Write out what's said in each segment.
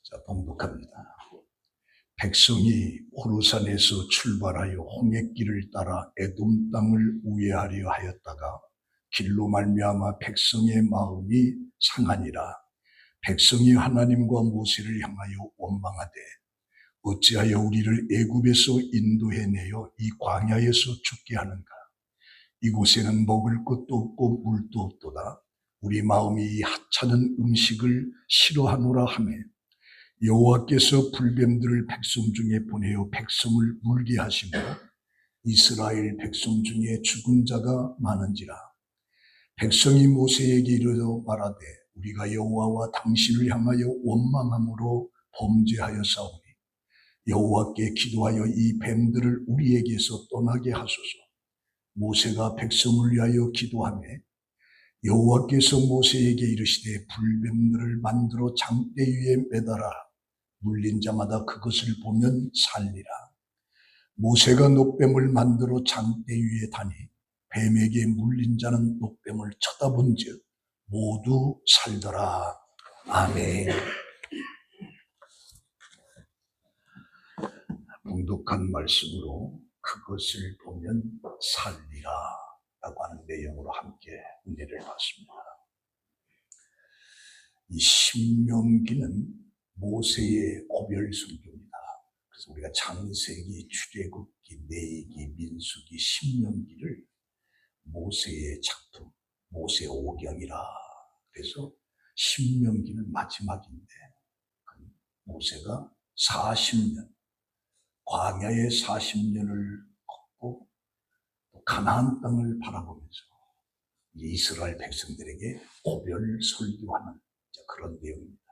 자, 봉독합니다. 백성이 호르산에서 출발하여 홍해길을 따라 에돔 땅을 우회하려 하였다가 길로 말미암아 백성의 마음이 상하니라. 백성이 하나님과 모세를 향하여 원망하되 어찌하여 우리를 애굽에서 인도해내어 이 광야에서 죽게 하는가? 이곳에는 먹을 것도 없고 물도 없도다. 우리 마음이 이 하찮은 음식을 싫어하노라 하며 여호와께서 불뱀들을 백성 중에 보내어 백성을 물게 하시며 이스라엘 백성 중에 죽은 자가 많은지라. 백성이 모세에게 이르러 말하되 우리가 여호와와 당신을 향하여 원망함으로 범죄하였사오니 여호와께 기도하여 이 뱀들을 우리에게서 떠나게 하소서. 모세가 백성을 위하여 기도하며 여호와께서 모세에게 이르시되 불뱀들을 만들어 장대 위에 매달아 물린 자마다 그것을 보면 살리라. 모세가 녹뱀을 만들어 장대 위에 다니 뱀에게 물린 자는 녹뱀을 쳐다본즉 모두 살더라. 아멘. 봉독한 말씀으로 그것을 보면 살리라 라고 하는 내용으로 함께 은혜를 받습니다. 이 신명기는 모세의 고별 성경입니다. 그래서 우리가 창세기, 출애굽기, 레위기, 민수기, 신명기를 모세의 작품, 모세 오경이라 그래서 신명기는 마지막인데 모세가 40년, 광야의 40년을 걷고 가나안 땅을 바라보면서 이스라엘 백성들에게 고별 설교하는 그런 내용입니다.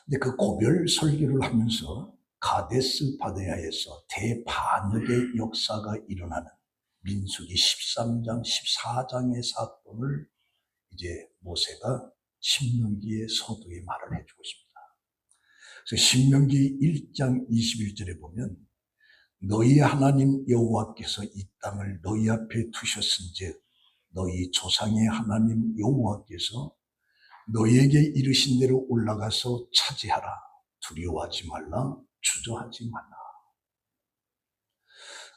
근데 그 고별 설교를 하면서 가데스 바네아에서 대반역의 역사가 일어나는 민수기 13장, 14장의 사건을 이제 모세가 신명기의 서두에 말을 해주고 있습니다. 그래서 신명기 1장 21절에 보면 너희 하나님 여호와께서 이 땅을 너희 앞에 두셨은즉 너희 조상의 하나님 여호와께서 너희에게 이르신 대로 올라가서 차지하라. 두려워하지 말라. 주저하지 말라.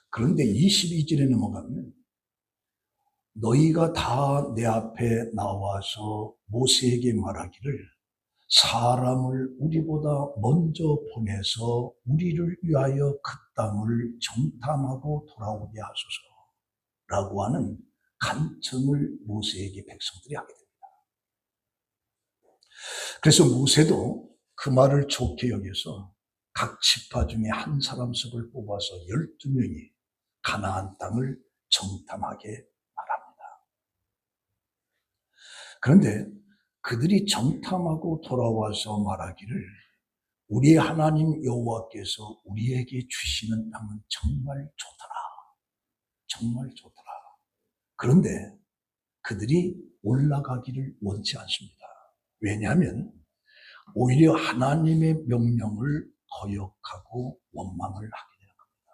그런데 22절에 넘어가면 너희가 다 내 앞에 나와서 모세에게 말하기를 사람을 우리보다 먼저 보내서 우리를 위하여 그 땅을 정탐하고 돌아오게 하소서 라고 하는 간청을 모세에게 백성들이 하게 됩니다. 그래서 모세도 그 말을 좋게 여겨서 각 지파 중에 한 사람씩을 뽑아서 12명이 가나안 땅을 정탐하게 말합니다. 그런데 그들이 정탐하고 돌아와서 말하기를 우리 하나님 여호와께서 우리에게 주시는 땅은 정말 좋더라. 정말 좋더라. 그런데 그들이 올라가기를 원치 않습니다. 왜냐하면 오히려 하나님의 명령을 거역하고 원망을 하게 되는 겁니다.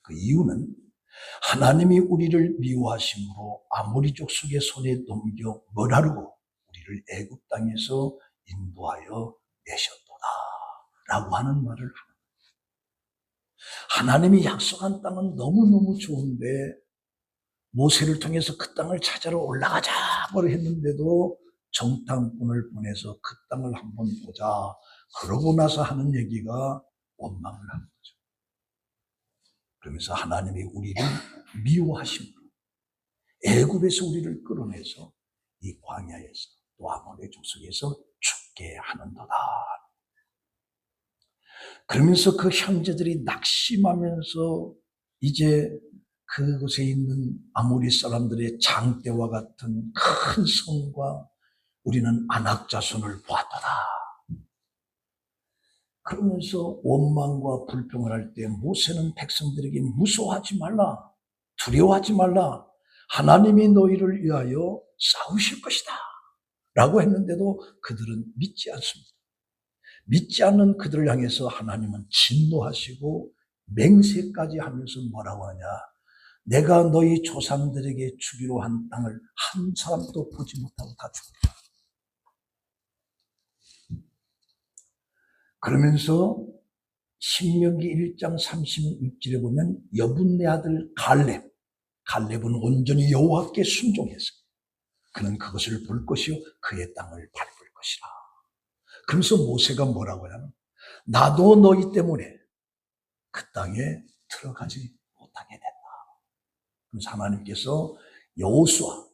그 이유는 하나님이 우리를 미워하심으로 아모리족 속의 손에 넘겨 멸하려고 우리를 애굽 땅에서 인도하여 내셨도다 라고 하는 말을 합니다. 하나님이 약속한 땅은 너무너무 좋은데 모세를 통해서 그 땅을 찾아러 올라가자고 했는데도 정탐꾼을 보내서 그 땅을 한번 보자 그러고 나서 하는 얘기가 원망을 하는 거죠. 그러면서 하나님이 우리를 미워하심으로 애굽에서 우리를 끌어내서 이 광야에서 또 아모레 족속에서 죽게 하는도다. 그러면서 그 형제들이 낙심하면서 이제 그곳에 있는 아모리 사람들의 장대와 같은 큰 성과 우리는 아낙 자손을 보았도다. 그러면서 원망과 불평을 할 때 모세는 백성들에게 무서워하지 말라, 두려워하지 말라, 하나님이 너희를 위하여 싸우실 것이다 라고 했는데도 그들은 믿지 않습니다. 믿지 않는 그들을 향해서 하나님은 진노하시고 맹세까지 하면서 뭐라고 하냐, 내가 너희 조상들에게 주기로 한 땅을 한 사람도 보지 못하고 다 죽었다. 그러면서 신명기 1장 36절에 보면 여분네 아들 갈렙은 온전히 여호와께 순종했어요. 그는 그것을 볼 것이요 그의 땅을 밟을 것이라. 그러면서 모세가 뭐라고 하냐면 나도 너희 때문에 그 땅에 들어가지 못하게 됐다. 그래서 하나님께서 여호수아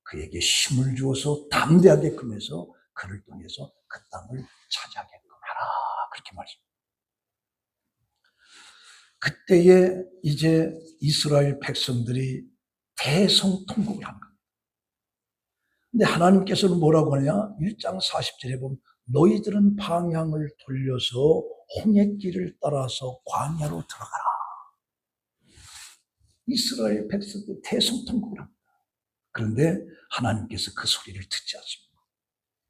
그에게 힘을 주어서 담대하게 금해서 그를 통해서 그 땅을 차지하게끔 하라. 그렇게 말씀합니다. 그때에 이제 이스라엘 백성들이 대성통곡을 한 겁니다. 근데 하나님께서는 뭐라고 하냐? 1장 40절에 보면 너희들은 방향을 돌려서 홍해길을 따라서 광야로 들어가라. 이스라엘 백성들이 대성통곡을 합니다. 그런데 하나님께서 그 소리를 듣지 않습니다.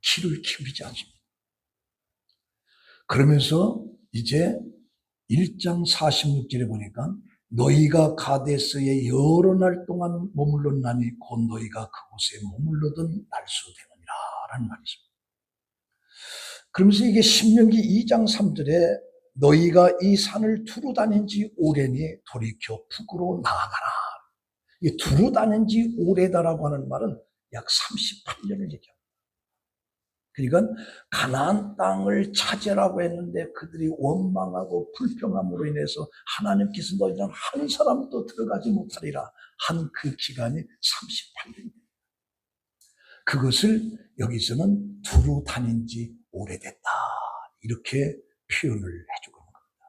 귀를 기울이지 않습니다. 그러면서 이제 1장 46절에 보니까 너희가 가데스에 여러 날 동안 머물렀나니 곧 너희가 그곳에 머물러던 날수 되느니라 라는 말이 있습니다. 그러면서 이게 신명기 2장 3절에 너희가 이 산을 두루 다닌 지 오래니 돌이켜 북으로 나아가라. 이 두루 다닌 지 오래다라고 하는 말은 약 38년을 얘기합니다. 그러니까 가나안 땅을 차지하라고 했는데 그들이 원망하고 불평함으로 인해서 하나님께서 너희는 한 사람도 들어가지 못하리라 한 그 기간이 38년입니다. 그것을 여기서는 두루 다닌 지 오래됐다 이렇게 표현을 해주고 있는 겁니다.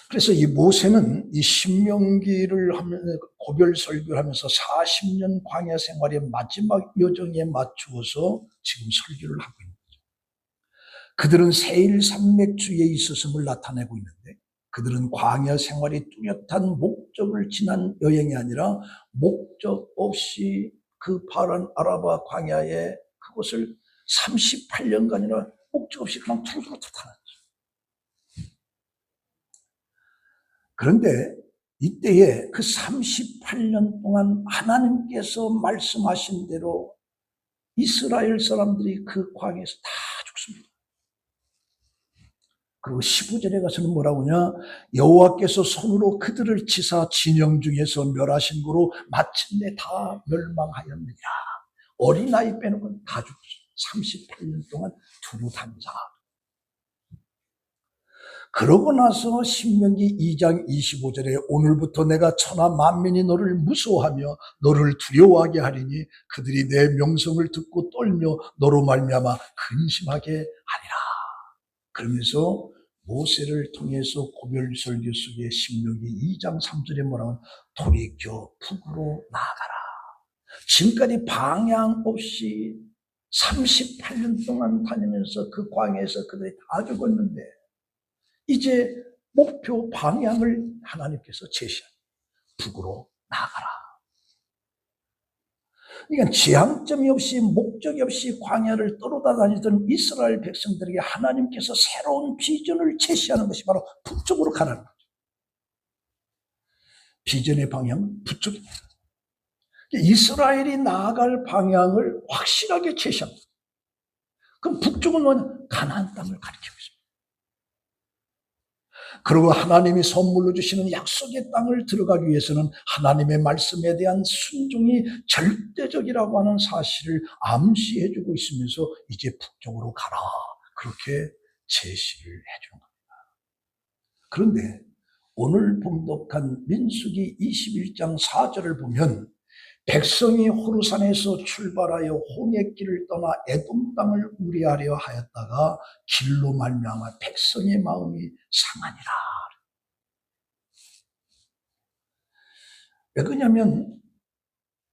그래서 이 모세는 이 신명기를 하면서 고별 설교를 하면서 40년 광야 생활의 마지막 여정에 맞추어서 지금 설교를 하고 있는 거죠. 그들은 세일 산맥주에 있었음을 나타내고 있는데 그들은 광야 생활이 뚜렷한 목적을 지난 여행이 아니라 목적 없이 그 파란 아라바 광야에 그것을 38년간이나 목적 없이 그냥 툭툭툭 타는 거죠. 그런데 이때에 그 38년 동안 하나님께서 말씀하신 대로 이스라엘 사람들이 그 광야에서 다 죽습니다. 그리고 15절에 가서는 뭐라고 하냐? 여호와께서 손으로 그들을 치사 진영 중에서 멸하신 거로 마침내 다 멸망하였느니라. 어린아이 빼놓고는 다 죽었어요. 38년 동안 두루 다니자. 그러고 나서 신명기 2장 25절에 오늘부터 내가 천하 만민이 너를 무서워하며 너를 두려워하게 하리니 그들이 내 명성을 듣고 떨며 너로 말미암아 근심하게 하리라. 그러면서 모세를 통해서 고별 설교 속에 신명기 2장 3절에 뭐라고 돌이켜 북으로 나아가라. 지금까지 방향 없이 38년 동안 다니면서 그 광야에서 그들이 다 죽었는데 이제 목표 방향을 하나님께서 제시합니다. 북으로 나아가라. 그러니까 지향점이 없이 목적이 없이 광야를 떠돌아다니던 이스라엘 백성들에게 하나님께서 새로운 비전을 제시하는 것이 바로 북쪽으로 가라는 거죠. 비전의 방향은 북쪽입니다. 이스라엘이 나아갈 방향을 확실하게 제시합니다. 그럼 북쪽은 뭐냐? 가나안 땅을 가리키고 있습니다. 그리고 하나님이 선물로 주시는 약속의 땅을 들어가기 위해서는 하나님의 말씀에 대한 순종이 절대적이라고 하는 사실을 암시해주고 있으면서 이제 북쪽으로 가라. 그렇게 제시를 해주는 겁니다. 그런데 오늘 봉독한 민수기 21장 4절을 보면 백성이 호르산에서 출발하여 홍해길을 떠나 에돔 땅을 우리하려 하였다가 길로 말미암아 백성의 마음이 상하니라. 왜 그러냐면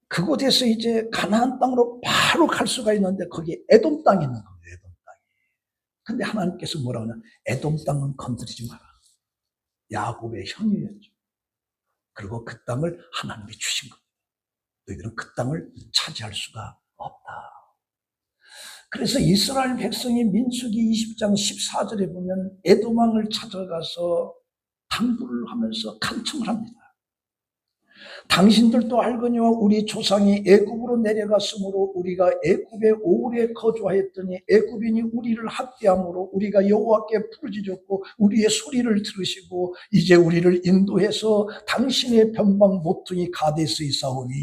그곳에서 이제 가나안 땅으로 바로 갈 수가 있는데 거기에 에돔 땅이 있는 거예요. 에돔 땅이. 근데 하나님께서 뭐라고 하냐? 에돔 땅은 건드리지 마라. 야곱의 형이었죠. 그리고 그 땅을 하나님이 주신 겁니다. 너희들은 그 땅을 차지할 수가 없다. 그래서 이스라엘 백성이 민수기 20장 14절에 보면 에돔 왕을 찾아가서 당부를 하면서 간청을 합니다. 당신들도 알거니와 우리 조상이 애굽으로 내려갔으므로 우리가 애굽에 오래 거주하였더니 애굽인이 우리를 학대함으로 우리가 여호와께 부르짖었고 우리의 소리를 들으시고 이제 우리를 인도해서 당신의 변방 모퉁이 가데스에 있사오니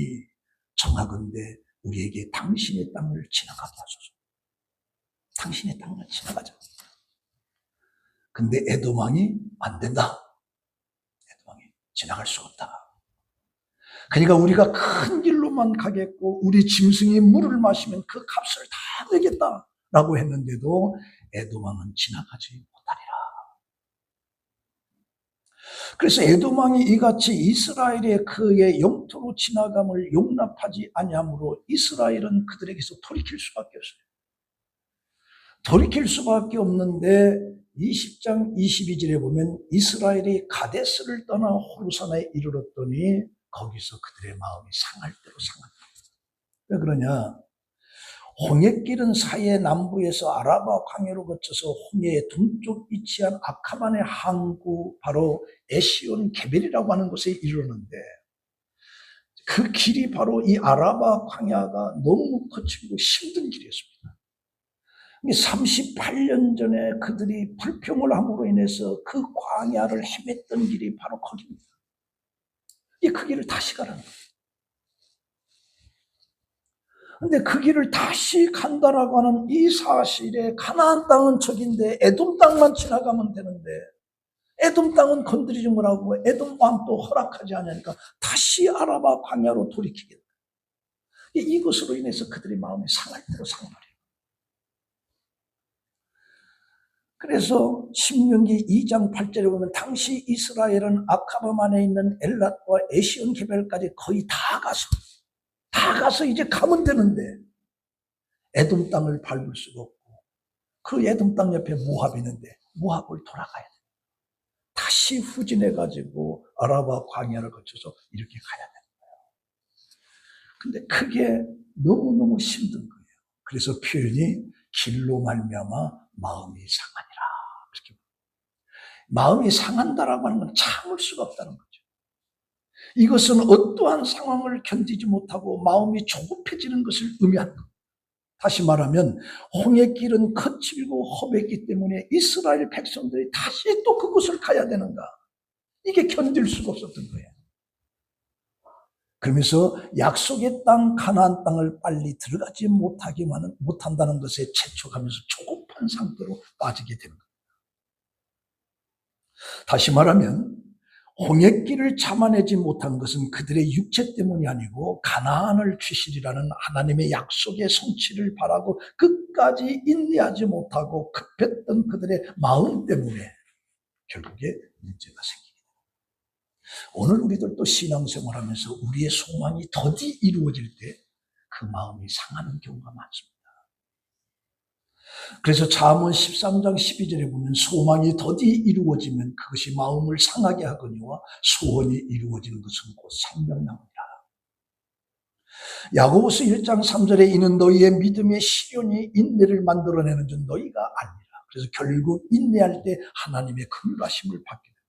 청하건대 우리에게 당신의 땅을 지나가게 하소서. 당신의 땅을 지나가자. 근데 에돔 왕이 안 된다. 에돔 왕이 지나갈 수 없다. 그러니까 우리가 큰 길로만 가겠고 우리 짐승이 물을 마시면 그 값을 다 내겠다라고 했는데도 에돔 왕은 지나가지 못하리라. 그래서 에돔 왕이 이같이 이스라엘의 그의 영토로 지나감을 용납하지 아니하므로 이스라엘은 그들에게서 돌이킬 수밖에 없어요. 돌이킬 수밖에 없는데 20장 22절에 보면 이스라엘이 가데스를 떠나 호르산에 이르렀더니 거기서 그들의 마음이 상할 대로 상한다. 왜 그러냐? 홍해길은 사해 남부에서 아라바 광야로 거쳐서 홍해의 동쪽 위치한 아카만의 항구 바로 에시온 게벨이라고 하는 곳에 이르렀는데 그 길이 바로 이 아라바 광야가 너무 거칠고 힘든 길이었습니다. 38년 전에 그들이 불평을 함으로 인해서 그 광야를 헤맸던 길이 바로 거기입니다. 그 길을 다시 가라는 거예요. 근데 그 길을 다시 간다라고 하는 이 사실에 가나안 땅은 저긴데 에돔 땅만 지나가면 되는데 에돔 땅은 건드리지 말라고 에돔 왕도 허락하지 않으니까 다시 아라바 광야로 돌이키게 돼요. 이것으로 인해서 그들의 마음이 상할 대로 상말이에요. 그래서 신명기 2장 8절에 보면 당시 이스라엘은 아카바만에 있는 엘랏과 에시온 게벨까지 거의 다 가서 이제 가면 되는데 에돔 땅을 밟을 수가 없고 그 에돔 땅 옆에 모압이 있는데 모압을 돌아가야 돼. 다시 후진해가지고 아라바 광야를 거쳐서 이렇게 가야 되는 거예요. 근데 그게 너무너무 힘든 거예요. 그래서 표현이 길로 말미암아 마음이 상하니라. 그렇게 마음이 상한다라고 하는 건 참을 수가 없다는 거죠. 이것은 어떠한 상황을 견디지 못하고 마음이 조급해지는 것을 의미하는 겁니다. 다시 말하면 홍해길은 거칠고 험했기 때문에 이스라엘 백성들이 다시 또 그곳을 가야 되는가? 이게 견딜 수가 없었던 거예요. 그러면서 약속의 땅 가나안 땅을 빨리 들어가지 못한다는 것에 재촉하면서 조급한 상태로 빠지게 되는 겁니다. 다시 말하면 홍해길을 참아내지 못한 것은 그들의 육체 때문이 아니고 가나안을 주시리라는 하나님의 약속의 성취를 바라고 끝까지 인내하지 못하고 급했던 그들의 마음 때문에 결국에 문제가 생깁니다. 오늘 우리들도 신앙생활하면서 우리의 소망이 더디 이루어질 때 그 마음이 상하는 경우가 많습니다. 그래서 잠언 13장 12절에 보면 소망이 더디 이루어지면 그것이 마음을 상하게 하거니와 소원이 이루어지는 것은 곧 생명나무니라. 야고보서 1장 3절에 이는 너희의 믿음의 시련이 인내를 만들어내는 줄 너희가 아니라. 그래서 결국 인내할 때 하나님의 긍휼하심을 받게 됩니다.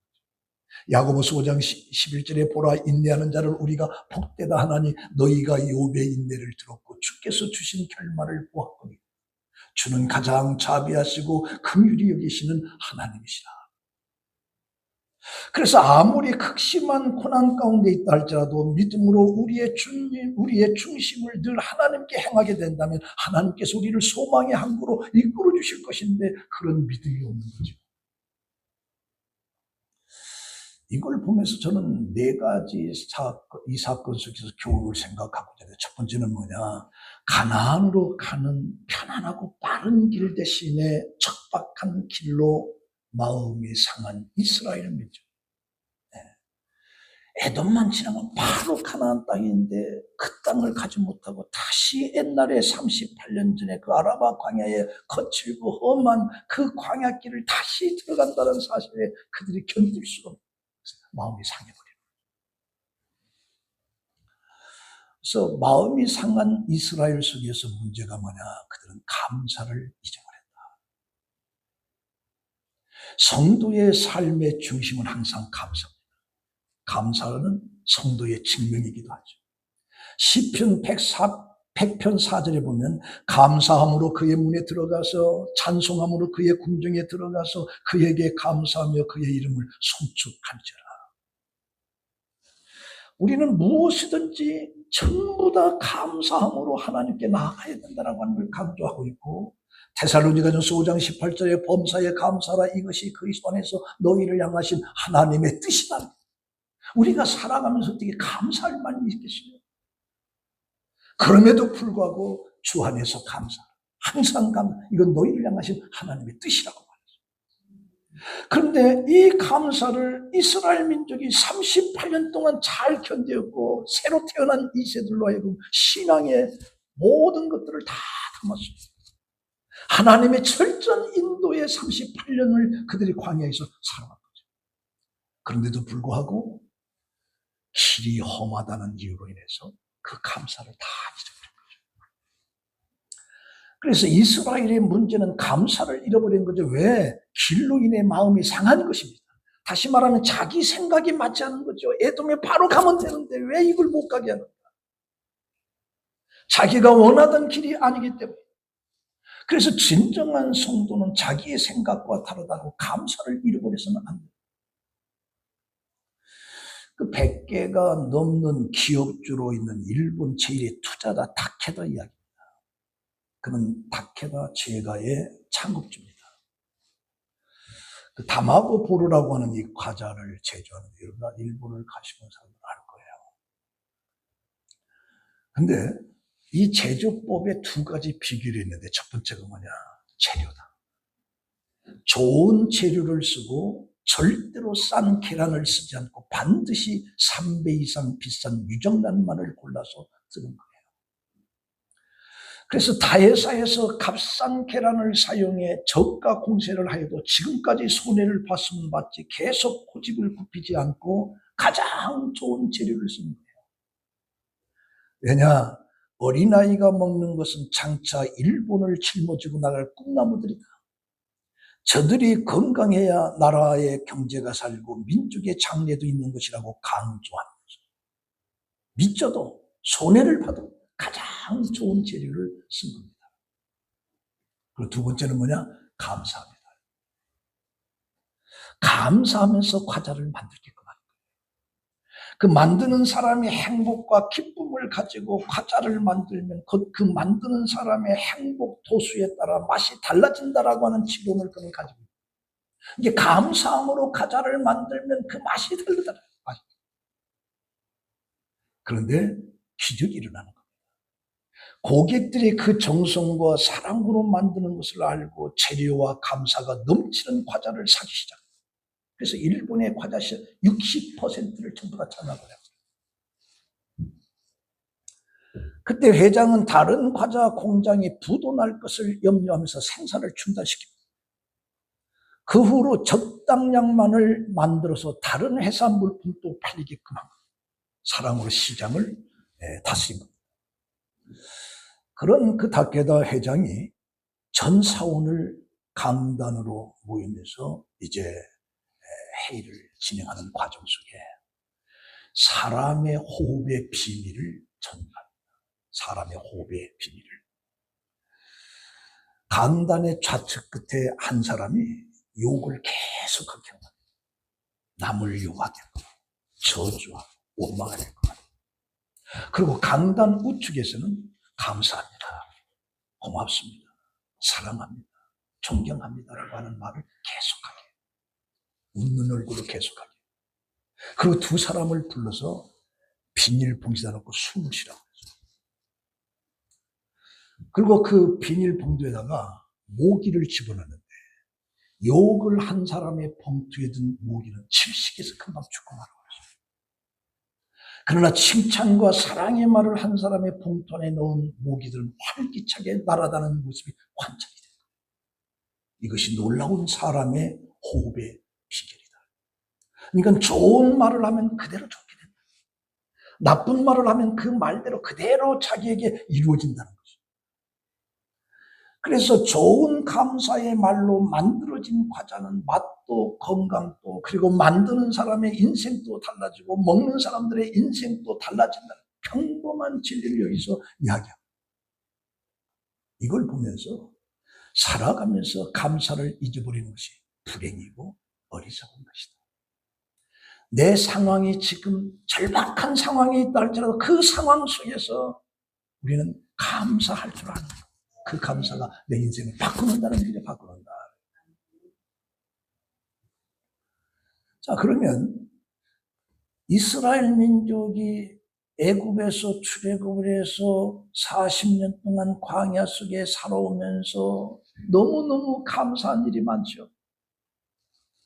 야고보서 5장 11절에 보라 인내하는 자를 우리가 복되다 하나니 너희가 욥의 인내를 들었고 주께서 주신 결말을 보았거니 주는 가장 자비하시고 긍휼히 여기시는 하나님이시라. 그래서 아무리 극심한 고난 가운데 있다 할지라도 믿음으로 우리의 중심을 늘 하나님께 행하게 된다면 하나님께서 우리를 소망의 항구로 이끌어 주실 것인데 그런 믿음이 없는 거죠. 이걸 보면서 저는 네 가지 이 사건 속에서 교훈을 생각하고자 해요. 첫 번째는 뭐냐? 가나안으로 가는 편안하고 빠른 길 대신에 척박한 길로 마음이 상한 이스라엘 민족. 에돔만 지나면 바로 가나안 땅인데 그 땅을 가지 못하고 다시 옛날에 38년 전에 그 아라바 광야에 거칠고 험한 그 광야길을 다시 들어간다는 사실에 그들이 견딜 수가 없어요. 마음이 상해버려요. 그래서 마음이 상한 이스라엘 속에서 문제가 뭐냐? 그들은 감사를 잊어버렸다. 성도의 삶의 중심은 항상 감사입니다. 감사는 성도의 증명이기도 하죠. 시편 100편 4절에 보면 감사함으로 그의 문에 들어가서 찬송함으로 그의 궁정에 들어가서 그에게 감사하며 그의 이름을 송축할지어라. 우리는 무엇이든지 전부 다 감사함으로 하나님께 나아가야 된다고 하는 걸 강조하고 있고, 데살로니가전서 5장 18절에 범사에 감사하라, 이것이 그리스도 안에서 너희를 향하신 하나님의 뜻이다. 우리가 살아가면서 어떻게 감사할 만이 있겠어요? 그럼에도 불구하고 주 안에서 감사하라. 항상 감사. 이건 너희를 향하신 하나님의 뜻이라고 말했어요. 그런데 이 감사를 이스라엘 민족이 38년 동안 잘 견뎠고 새로 태어난 이 세들로 하여금 신앙의 모든 것들을 다 담았습니다. 하나님의 철저한 인도의 38년을 그들이 광야에서 살아간 거죠. 그런데도 불구하고 길이 험하다는 이유로 인해서 그 감사를 다 잊어버린 거죠. 그래서 이스라엘의 문제는 감사를 잃어버린 거죠. 왜? 길로 인해 마음이 상한 것입니다. 다시 말하면 자기 생각이 맞지 않은 거죠. 에돔에 바로 가면 되는데 왜 이걸 못 가게 하는가? 자기가 원하던 길이 아니기 때문에. 그래서 진정한 성도는 자기의 생각과 다르다고 감사를 잃어버려서는 안 돼요. 그 100개가 넘는 기업주로 있는 일본 제1의 투자자 다케다 이야기입니다. 그는 다케다 제가의 창업주입니다. 그 다마고 보루라고 하는 이 과자를 제조하는데 여러분 일본을 가시는 사람들 알 거예요. 근데 이 제조법에 두 가지 비결이 있는데 첫 번째가 뭐냐? 재료다. 좋은 재료를 쓰고 절대로 싼 계란을 쓰지 않고 반드시 3배 이상 비싼 유정란 마늘을 골라서 쓰는 거예요. 그래서 다회사에서 값싼 계란을 사용해 저가 공세를 하여도 지금까지 손해를 봤으면 봤지 계속 고집을 굽히지 않고 가장 좋은 재료를 쓰는 거예요. 왜냐? 어린아이가 먹는 것은 장차 일본을 짊어지고 나갈 꿈나무들이다. 저들이 건강해야 나라의 경제가 살고 민족의 장래도 있는 것이라고 강조하는 거죠. 믿져도 손해를 봐도 가장 좋은 재료를 쓴 겁니다. 그리고 두 번째는 뭐냐? 감사합니다. 감사하면서 과자를 만들게끔 하는 거예요. 그 만드는 사람이 행복과 기쁨을 가지고 과자를 만들면 그 만드는 사람의 행복 도수에 따라 맛이 달라진다라고 하는 지론을 그는 가지고 있어요. 이게 감사함으로 과자를 만들면 그 맛이 다르더라. 그런데 기적이 일어나는 겁니다. 고객들이 그 정성과 사랑으로 만드는 것을 알고 재료와 감사가 넘치는 과자를 사기 시작합니다. 그래서 일본의 과자 시장 60%를 전부 다 장악을 했어요. 그때 회장은 다른 과자 공장이 부도날 것을 염려하면서 생산을 중단시킵니다. 그 후로 적당량만을 만들어서 다른 회사 물품도 팔리게끔 합니다. 사랑으로 시장을 다스린 겁니다. 그런 그 다케다 회장이 전 사원을 강단으로 모임해서 이제 회의를 진행하는 과정 속에 사람의 호흡의 비밀을 전합니다. 사람의 호흡의 비밀을. 강단의 좌측 끝에 한 사람이 욕을 계속하게 합니다. 남을 욕하겠고 저주하고 원망하겠고. 그리고 강단 우측에서는 감사합니다. 고맙습니다. 사랑합니다. 존경합니다라고 하는 말을 계속하게. 웃는 얼굴로 계속하게. 그리고 두 사람을 불러서 비닐봉지다 놓고 숨을 쉬라고 했어요. 그리고 그 비닐봉지에다가 모기를 집어넣는데 욕을 한 사람의 봉투에 든 모기는 질식해서 금방 죽고 말아요. 그러나 칭찬과 사랑의 말을 한 사람의 봉투 안에 넣은 모기들은 활기차게 날아다니는 모습이 관찰이 됩니다. 이것이 놀라운 사람의 호흡의 비결이다. 그러니까 좋은 말을 하면 그대로 좋게 된다. 나쁜 말을 하면 그 말대로 그대로 자기에게 이루어진다는 거죠. 그래서 좋은 감사의 말로 만들어진 과자는 맛도 건강도 그리고 만드는 사람의 인생도 달라지고 먹는 사람들의 인생도 달라진다는 평범한 진리를 여기서 이야기합니다. 이걸 보면서 살아가면서 감사를 잊어버리는 것이 불행이고 어리석은 것이다. 내 상황이 지금 절박한 상황에 있다 할지라도 그 상황 속에서 우리는 감사할 줄 아는 것. 그 감사가 내 인생을 바꾸는다는 얘기죠. 바꾸는다. 자, 그러면 이스라엘 민족이 애굽에서 출애굽을 해서 40년 동안 광야 속에 살아오면서 너무너무 감사한 일이 많죠.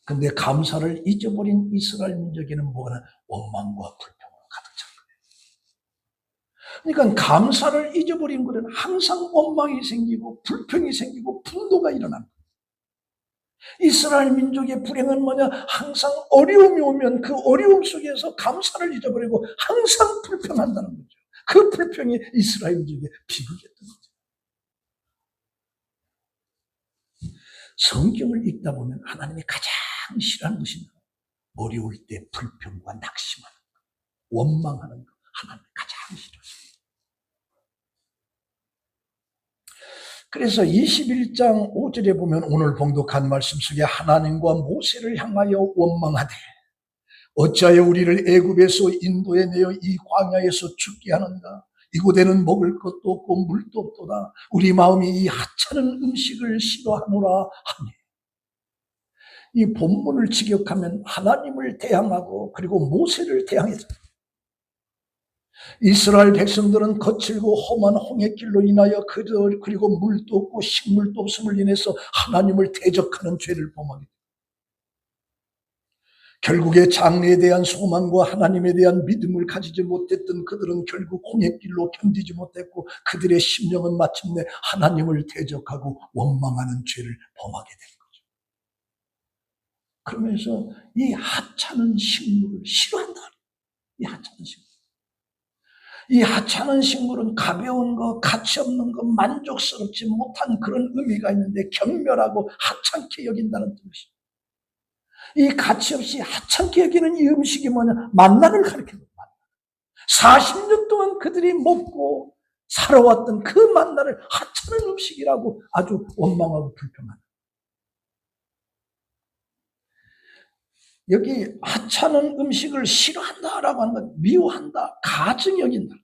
근데 감사를 잊어버린 이스라엘 민족에는 뭐가 원망과 불평으로 가득 찬 거예요. 그러니까 감사를 잊어버린 것은 항상 원망이 생기고 불평이 생기고 분노가 일어나는 거예요. 이스라엘 민족의 불행은 뭐냐? 항상 어려움이 오면 그 어려움 속에서 감사를 잊어버리고 항상 불평한다는 거죠. 그 불평이 이스라엘 민족의 비극이었던 거죠. 성경을 읽다 보면 하나님이 가장 싫어하는 것이 어려울 때 불평과 낙심하는 것, 원망하는 것, 하나님이 가장 싫어하십니다. 그래서 21장 5절에 보면 오늘 봉독한 말씀 속에 하나님과 모세를 향하여 원망하되 어찌하여 우리를 애굽에서 인도해 내어 이 광야에서 죽게 하는가? 이곳에는 먹을 것도 없고 물도 없도다. 우리 마음이 이 하찮은 음식을 싫어하노라 하니. 이 본문을 직역하면 하나님을 대항하고 그리고 모세를 대항했다. 이스라엘 백성들은 거칠고 험한 홍해길로 인하여 그리고 물도 없고 식물도 없음을 인해서 하나님을 대적하는 죄를 범하게 됩니다. 결국에 장래에 대한 소망과 하나님에 대한 믿음을 가지지 못했던 그들은 결국 홍해길로 견디지 못했고 그들의 심령은 마침내 하나님을 대적하고 원망하는 죄를 범하게 된 거죠. 그러면서 이 하찮은 식물을 싫어한다. 이 하찮은 식물. 이 하찮은 식물은 가벼운 거, 가치 없는 거, 만족스럽지 못한 그런 의미가 있는데 경멸하고 하찮게 여긴다는 뜻이죠. 이 가치 없이 하찮게 여기는 이 음식이 뭐냐? 만나를 가리켜요. 40년 동안 그들이 먹고 살아왔던 그 만나를 하찮은 음식이라고 아주 원망하고 불평하는. 여기 하찮은 음식을 싫어한다라고 하는 건 미워한다, 가증 여긴다.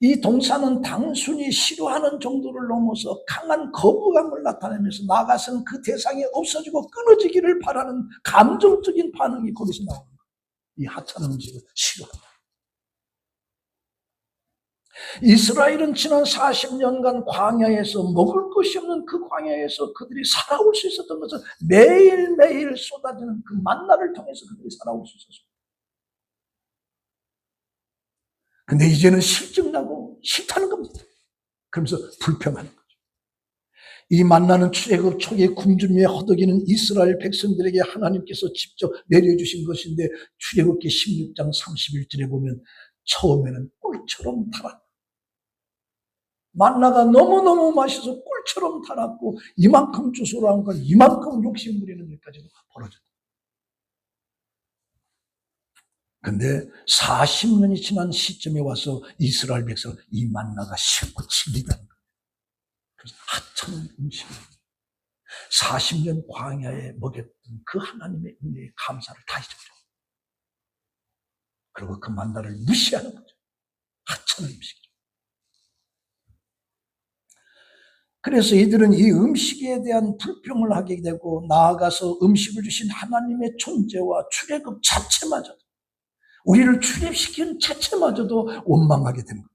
이 동사는 단순히 싫어하는 정도를 넘어서 강한 거부감을 나타내면서 나아가서는 그 대상이 없어지고 끊어지기를 바라는 감정적인 반응이 거기서 나오는 거예요. 이 하찮은 음식을 싫어한다. 이스라엘은 지난 40년간 광야에서 먹을 것이 없는 그 광야에서 그들이 살아올 수 있었던 것은 매일매일 쏟아지는 그 만나를 통해서 그들이 살아올 수 있었습니다. 근데 이제는 실증나고 싫다는 겁니다. 그러면서 불평하는 거죠. 이 만나는 출애굽 초기에 굶주림 위에 허덕이는 이스라엘 백성들에게 하나님께서 직접 내려주신 것인데 출애굽기 16장 31절에 보면 처음에는 꿀처럼 달았다. 만나가 너무너무 맛있어서 꿀처럼 달았고 이만큼 주소로 한 건 이만큼 욕심 부리는 일까지도 벌어졌다. 근데 40년이 지난 시점에 와서 이스라엘 백성은 이 만나가 싫고 질리다는 거예요. 그래서 하찮은 음식을 40년 광야에 먹였던 그 하나님의 은혜에 감사를 다 잊어버려. 그리고 그 만나를 무시하는 거죠. 하찮은 음식이죠. 그래서 이들은 이 음식에 대한 불평을 하게 되고 나아가서 음식을 주신 하나님의 존재와 출애굽 자체마저도 우리를 출애굽시킨 자체마저도 원망하게 된 거죠.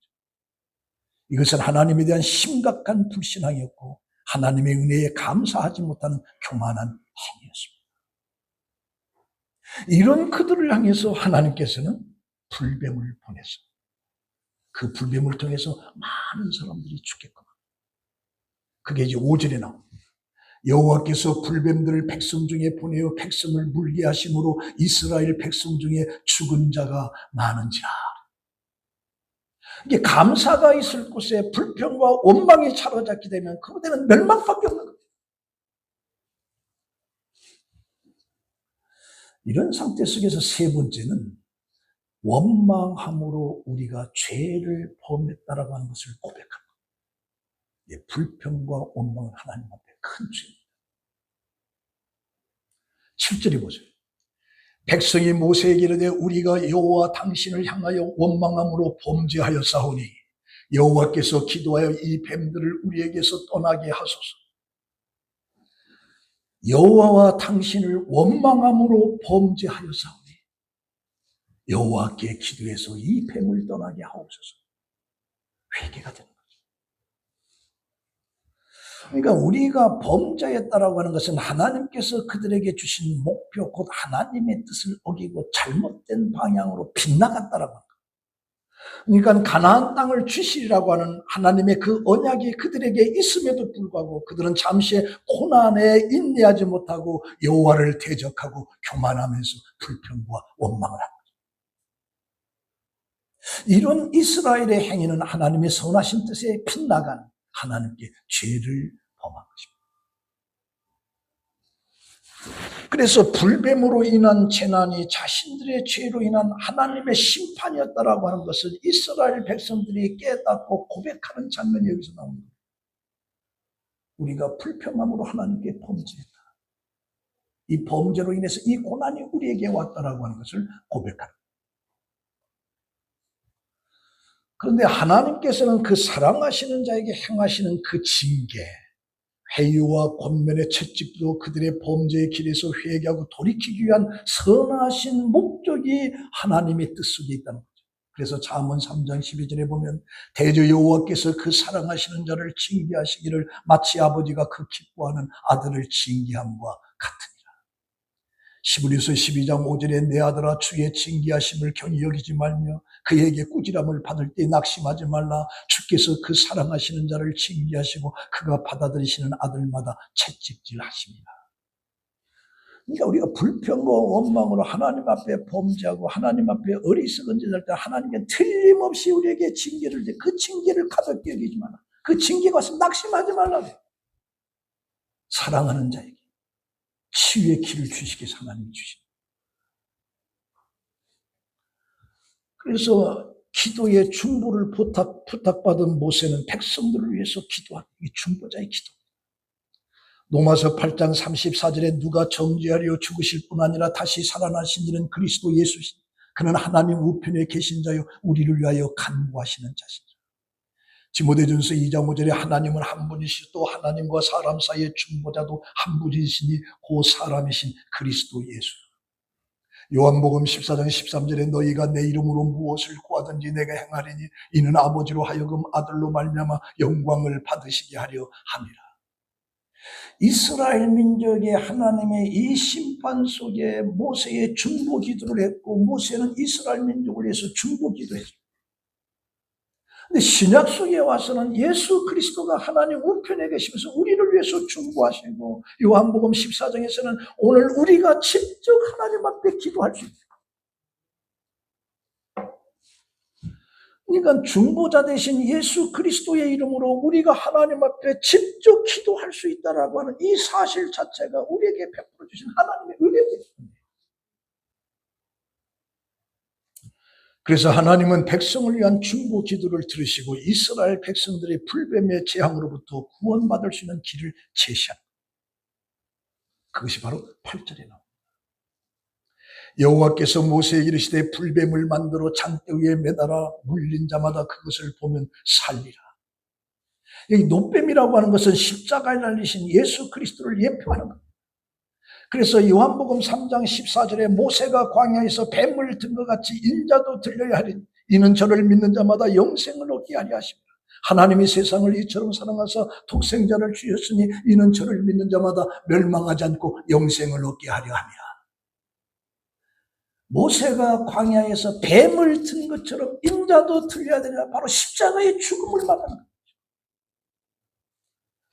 이것은 하나님에 대한 심각한 불신앙이었고 하나님의 은혜에 감사하지 못하는 교만한 행위였습니다. 이런 그들을 향해서 하나님께서는 불뱀을 보내서 그 불뱀을 통해서 많은 사람들이 죽겠구나. 그게 이제 5절에 나옵니다. 여호와께서 불뱀들을 백성 중에 보내어 백성을 물게 하심으로 이스라엘 백성 중에 죽은 자가 많은지라. 이게 감사가 있을 곳에 불평과 원망이 차로잡게 되면 그곳에는 멸망밖에 없는 거예요. 이런 상태 속에서 세 번째는 원망함으로 우리가 죄를 범했다라고 하는 것을 고백합니다. 불평과 원망은 하나님 앞에 큰 죄입니다. 7절에 보세요. 백성이 모세에게 이르되 우리가 여호와 당신을 향하여 원망함으로 범죄하였사오니 여호와께서 기도하여 이 뱀들을 우리에게서 떠나게 하소서. 여호와와 당신을 원망함으로 범죄하였사오니 여호와께 기도해서 이 뱀을 떠나게 하옵소서. 회개가 되는 거죠. 그러니까 우리가 범죄했다라고 하는 것은 하나님께서 그들에게 주신 목표, 곧 하나님의 뜻을 어기고 잘못된 방향으로 빗나갔다라고 합니다. 그러니까 가나안 땅을 주시리라고 하는 하나님의 그 언약이 그들에게 있음에도 불구하고 그들은 잠시의 고난에 인내하지 못하고 여호와를 대적하고 교만하면서 불평과 원망을 합니다. 이런 이스라엘의 행위는 하나님의 선하신 뜻에 빗나간 하나님께 죄를 범한 것입니다. 그래서 불뱀으로 인한 재난이 자신들의 죄로 인한 하나님의 심판이었다라고 하는 것을 이스라엘 백성들이 깨닫고 고백하는 장면이 여기서 나옵니다. 우리가 불평함으로 하나님께 범죄했다. 이 범죄로 인해서 이 고난이 우리에게 왔다라고 하는 것을 고백합니다. 그런데 하나님께서는 그 사랑하시는 자에게 행하시는 그 징계, 회유와 권면의 채찍도 그들의 범죄의 길에서 회개하고 돌이키기 위한 선하신 목적이 하나님의 뜻 속에 있다는 거죠. 그래서 잠언 3장 12절에 보면 대저 여호와께서 그 사랑하시는 자를 징계하시기를 마치 아버지가 그 기뻐하는 아들을 징계함과 같으니라. 시브리서 12장 5절에 내 아들아 주의 징계하심을 경히 여기지 말며 그에게 꾸지람을 받을 때 낙심하지 말라. 주께서 그 사랑하시는 자를 징계하시고 그가 받아들이시는 아들마다 채찍질하십니다. 그러니까 우리가 불평과 원망으로 하나님 앞에 범죄하고 하나님 앞에 어리석은 짓을 할 때 하나님께 틀림없이 우리에게 징계를 줘. 그 징계를 가볍게 여기지 말라. 그 징계가 왔으면 낙심하지 말라고. 사랑하는 자에게 치유의 길을 주시기 위해서 하나님이 주십니다. 그래서 기도의 중보를 부탁받은 모세는 백성들을 위해서 기도하는 이 중보자의 기도. 로마서 8장 34절에 누가 정죄하려 죽으실 뿐 아니라 다시 살아나신 이는 그리스도 예수시니 그는 하나님 우편에 계신 자요 우리를 위하여 간구하시는 자시니라. 디모데전서 2장 5절에 하나님은 한 분이시고 또 하나님과 사람 사이의 중보자도 한 분이시니 그 사람이신 그리스도 예수. 요한복음 14장 13절에 너희가 내 이름으로 무엇을 구하든지 내가 행하리니 이는 아버지로 하여금 아들로 말미암아 영광을 받으시게 하려 함이라. 이스라엘 민족의 하나님의 이 심판 속에 모세의 중보 기도를 했고 모세는 이스라엘 민족을 위해서 중보 기도했습니다. 근데 신약 속에 와서는 예수 그리스도가 하나님 우편에 계시면서 우리를 위해서 중보하시고 요한복음 14장에서는 오늘 우리가 직접 하나님 앞에 기도할 수 있다. 그러니까 중보자 대신 예수 그리스도의 이름으로 우리가 하나님 앞에 직접 기도할 수 있다라고 하는 이 사실 자체가 우리에게 베풀어 주신 하나님의 은혜입니다. 그래서 하나님은 백성을 위한 중보 기도를 들으시고 이스라엘 백성들의 불뱀의 재앙으로부터 구원받을 수 있는 길을 제시합니다. 그것이 바로 8절에 나옵니다. 여호와께서 모세에게 이르시되 불뱀을 만들어 장대 위에 매달아 물린 자마다 그것을 보면 살리라. 여기 노뱀이라고 하는 것은 십자가에 달리신 예수 그리스도를 예표하는 겁니다. 그래서 요한복음 3장 14절에 모세가 광야에서 뱀을 든 것 같이 인자도 들려야 하리니 이는 저를 믿는 자마다 영생을 얻게 하려 하십니다. 하나님이 세상을 이처럼 사랑하사 독생자를 주셨으니 이는 저를 믿는 자마다 멸망하지 않고 영생을 얻게 하려 함이라. 모세가 광야에서 뱀을 든 것처럼 인자도 들려야 되리라. 바로 십자가의 죽음을 말하는 거죠.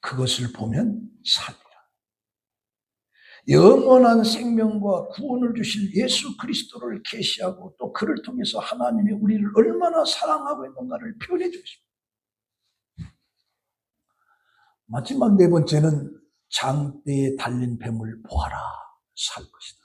그것을 보면 살리라. 영원한 생명과 구원을 주실 예수 그리스도를 계시하고 또 그를 통해서 하나님이 우리를 얼마나 사랑하고 있는가를 표현해 주십니다. 마지막 네 번째는 장대에 달린 뱀을 보아라, 살 것이다.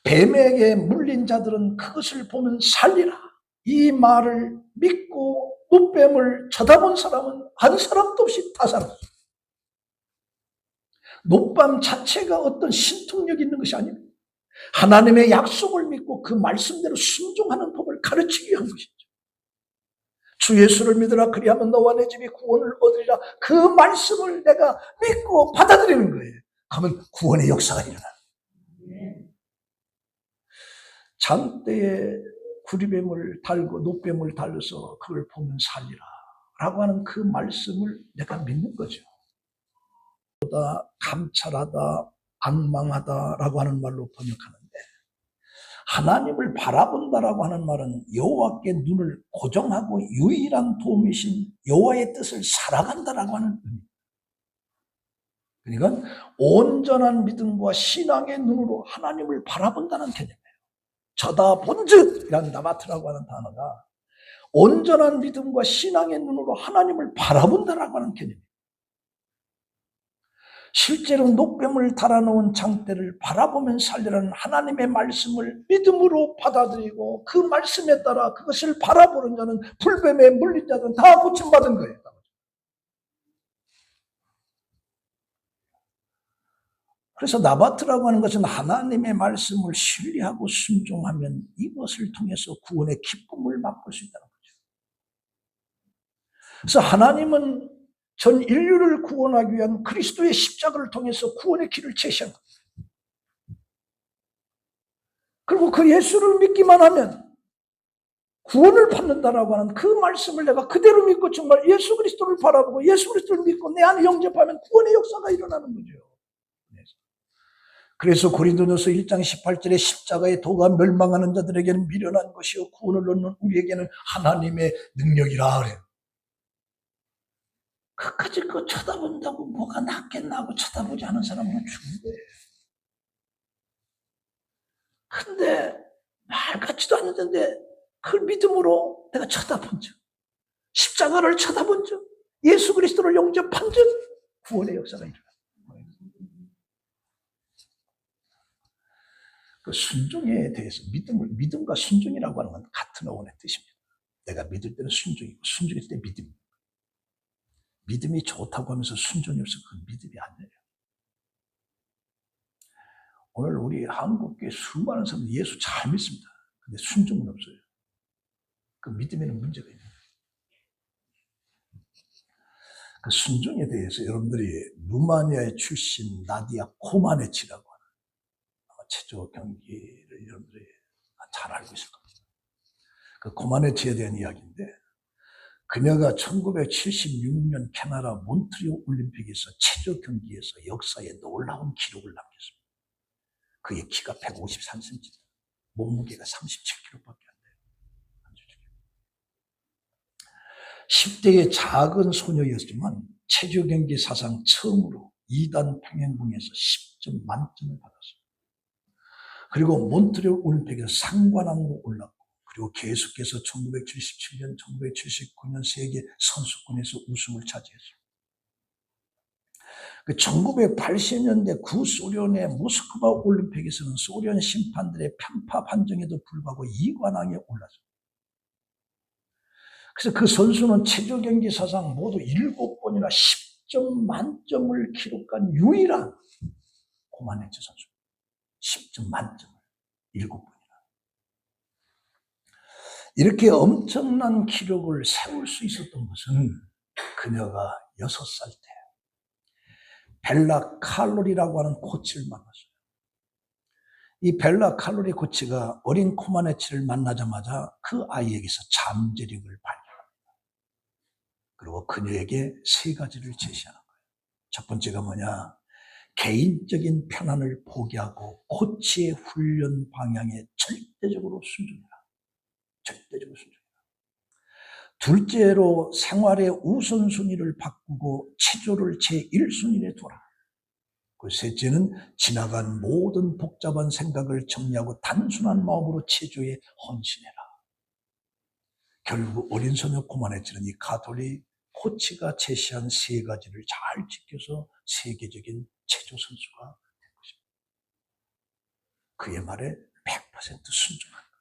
뱀에게 물린 자들은 그것을 보면 살리라. 이 말을 믿고 노뱀을 쳐다본 사람은 한 사람도 없이 다 살았어요. 노뱀 자체가 어떤 신통력이 있는 것이 아닙니다. 하나님의 약속을 믿고 그 말씀대로 순종하는 법을 가르치기 위한 것이죠. 주 예수를 믿으라 그리하면 너와 내 집이 구원을 얻으리라. 그 말씀을 내가 믿고 받아들이는 거예요. 그러면 구원의 역사가 일어나요. 장대에 구리뱀을 달고 노뱀을 달려서 그걸 보면 살리라 라고 하는 그 말씀을 내가 믿는 거죠. 보다 감찰하다, 악망하다라고 하는 말로 번역하는데, 하나님을 바라본다라고 하는 말은 여호와께 눈을 고정하고 유일한 도움이신 여호와의 뜻을 살아간다라고 하는 의미입니다. 그러니까 온전한 믿음과 신앙의 눈으로 하나님을 바라본다는 개념이에요. 쳐다본즉 이란 나바트라고 하는 단어가 온전한 믿음과 신앙의 눈으로 하나님을 바라본다라고 하는 개념이에요. 실제로 노뱀을 달아놓은 장대를 바라보면 살리라는 하나님의 말씀을 믿음으로 받아들이고 그 말씀에 따라 그것을 바라보는 자는 불뱀에 물린 자들은 다 고침받은 거예요. 그래서 나바트라고 하는 것은 하나님의 말씀을 신뢰하고 순종하면 이것을 통해서 구원의 기쁨을 맛볼 수 있다는 거죠. 그래서 하나님은 전 인류를 구원하기 위한 그리스도의 십자가를 통해서 구원의 길을 제시한 겁니다. 그리고 그 예수를 믿기만 하면 구원을 받는다라고 하는 그 말씀을 내가 그대로 믿고 정말 예수 그리스도를 바라보고 예수 그리스도를 믿고 내 안에 영접하면 구원의 역사가 일어나는 거죠. 그래서 고린도전서 1장 18절에 십자가의 도가 멸망하는 자들에게는 미련한 것이요 구원을 얻는 우리에게는 하나님의 능력이라 그래요. 끝까지 그거 쳐다본다고 뭐가 낫겠나 하고 쳐다보지 않은 사람은 죽은 거예요. 근데 말 같지도 않는데 그걸 믿음으로 내가 쳐다본 적, 십자가를 쳐다본 적, 예수 그리스도를 영접한 적, 구원의 역사가 일어나요. 그 순종에 대해서 믿음과 순종이라고 하는 건 같은 어원의 뜻입니다. 내가 믿을 때는 순종이고 순종일 때 믿음입니다. 믿음이 좋다고 하면서 순종이 없으면 그건 믿음이 아니에요. 오늘 우리 한국교회 수많은 사람들이 예수 잘 믿습니다. 근데 순종은 없어요. 그 믿음에는 문제가 있는 거예요. 그 순종에 대해서 여러분들이 루마니아의 출신 나디아 코마네치라고 하는 체조 경기를 여러분들이 잘 알고 있을 겁니다. 그 코마네치에 대한 이야기인데, 그녀가 1976년 캐나다 몬트리올 올림픽에서 체조 경기에서 역사에 놀라운 기록을 남겼습니다. 그의 키가 153cm, 몸무게가 37kg밖에 안 돼요. 10대의 작은 소녀였지만 체조 경기 사상 처음으로 2단 평행봉에서 10점 만점을 받았습니다. 그리고 몬트리올 올림픽에서 상관왕으로 올랐고, 그리고 계속해서 1977년, 1979년 세계 선수권에서 우승을 차지했습니다. 1980년대 구소련의 모스크바 올림픽에서는 소련 심판들의 편파 판정에도 불구하고 2관왕에 올랐습니다. 그래서 그 선수는 체조 경기 사상 모두 7번이나 10점 만점을 기록한 유일한 코마네치 선수. 10점 만점을 7번이나. 이렇게 엄청난 기록을 세울 수 있었던 것은 그녀가 6살 때 벨라 칼로리라고 하는 코치를 만났어요. 이 벨라 칼로리 코치가 어린 코마네치를 만나자마자 그 아이에게서 잠재력을 발견합니다. 그리고 그녀에게 3가지를 제시하는 거예요. 첫 번째가 뭐냐? 개인적인 편안을 포기하고 코치의 훈련 방향에 절대적으로 순종해라. 절대적으로 순종해라. 둘째로 생활의 우선순위를 바꾸고 체조를 제1순위에 둬라. 그 셋째는 지나간 모든 복잡한 생각을 정리하고 단순한 마음으로 체조에 헌신해라. 결국 어린 소녀 고만해지는 이 가톨릭 코치가 제시한 세 가지를 잘 지켜서 세계적인 체조 선수가 된 것입니다. 그의 말에 100% 순종한 거예요.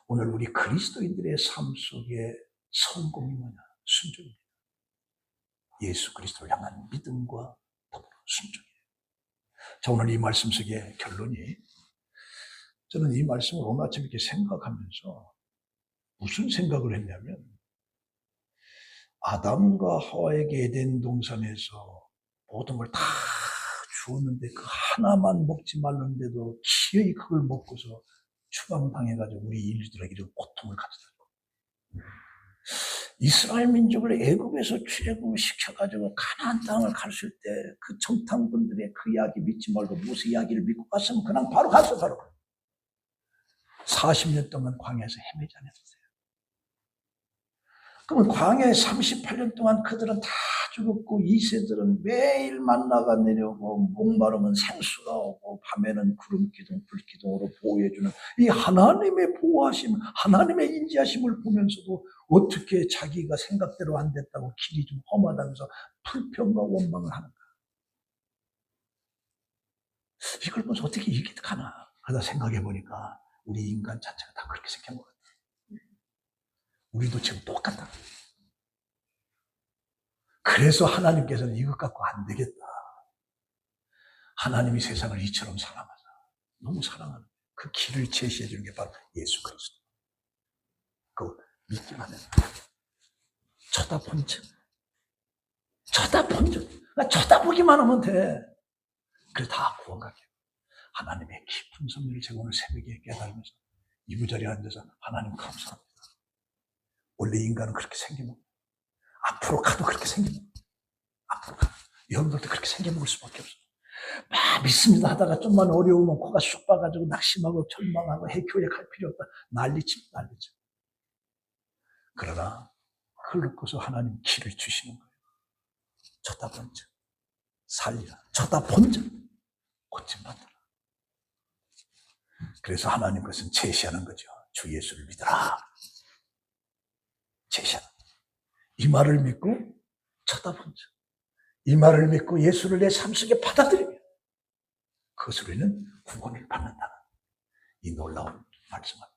오늘 우리 그리스도인들의 삶 속에 성공이 뭐냐? 순종입니다. 예수 그리스도를 향한 믿음과 더불어 순종이에요. 자, 오늘 이 말씀 속의 결론이, 저는 이 말씀을 오늘 아침 이렇게 생각하면서 무슨 생각을 했냐면, 아담과 하와에게 에덴 동산에서 모든 걸 다 주었는데 그 하나만 먹지 말는데도 기어이 그걸 먹고서 추방당해가지고 우리 인류들에게 이런 고통을 가져다. 이스라엘 민족을 애굽에서 출애굽시켜가지고 가나안 땅을 갔을 때 그 정탐꾼들의 그 이야기 믿지 말고 모세 이야기를 믿고 갔으면 그냥 바로 갔어, 바로. 40년 동안 광야에서 헤매지 않았어요. 그러면 광야에 38년 동안 그들은 다 죽었고, 이세들은 매일 만나가 내려오고, 목마르면 생수가 오고, 밤에는 구름 기둥, 불 기둥으로 보호해주는 이 하나님의 보호하심, 하나님의 인지하심을 보면서도 어떻게 자기가 생각대로 안 됐다고 길이 좀 험하다면서 불평과 원망을 하는가? 이걸 보면서 어떻게 이게 가나? 하다 생각해 보니까 우리 인간 자체가 다 그렇게 생긴 것 같아요. 우리도 지금 똑같다. 그래서 하나님께서는 이것 갖고 안 되겠다. 하나님이 세상을 이처럼 사랑하사 너무 사랑하는 그 길을 제시해 주는 게 바로 예수 그리스도. 그거 믿기만 해요. 쳐다본 척. 쳐다보기만 하면 돼. 그래 다 구원가게. 하나님의 깊은 섭리를 제가 오늘 새벽에 깨달으면서 이부자리에 앉아서 하나님 감사합니다. 원래 인간은 그렇게 생기면, 앞으로 가도 그렇게 생기면, 앞으로 가도 여러분들도 그렇게 생겨먹을 수밖에 없어. 막 믿습니다 하다가 좀만 어려우면 코가 쑥 빠가지고 낙심하고 절망하고 교회 갈 필요 없다. 난리치. 그러나 그걸 놓고서 하나님 길을 주시는 거예요. 쳐다본 적 살리라. 쳐다본 적 고침받으라. 그래서 하나님 것은 제시하는 거죠. 주 예수를 믿어라. 제시하는 거죠. 이 말을 믿고 쳐다본 적, 이 말을 믿고 예수를 내 삶 속에 받아들이면 그것으로 인한 구원을 받는다는 이 놀라운 말씀 앞에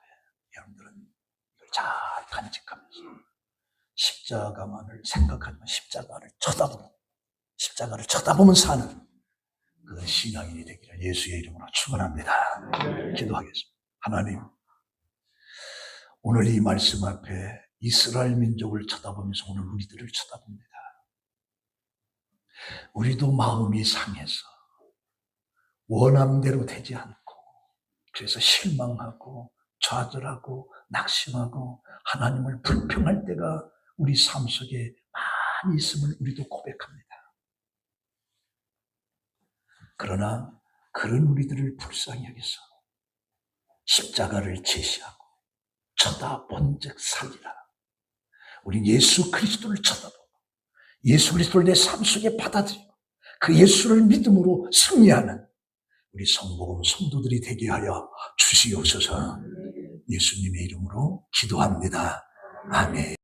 여러분들은 이걸 잘 간직하면서 십자가만을 생각하지만 십자가를 쳐다보면 사는 그 신앙인이 되기를 예수의 이름으로 축원합니다. 기도하겠습니다. 하나님, 오늘 이 말씀 앞에 이스라엘 민족을 쳐다보면서 오늘 우리들을 쳐다봅니다. 우리도 마음이 상해서 원함대로 되지 않고, 그래서 실망하고 좌절하고 낙심하고 하나님을 불평할 때가 우리 삶 속에 많이 있음을 우리도 고백합니다. 그러나 그런 우리들을 불쌍히 여기서 십자가를 제시하고 쳐다본 적 살리라. 우린 예수 그리스도를 쳐다보고 예수 그리스도를 내 삶 속에 받아들이고 그 예수를 믿음으로 승리하는 우리 성복음 성도들이 되게 하여 주시옵소서. 예수님의 이름으로 기도합니다. 아멘.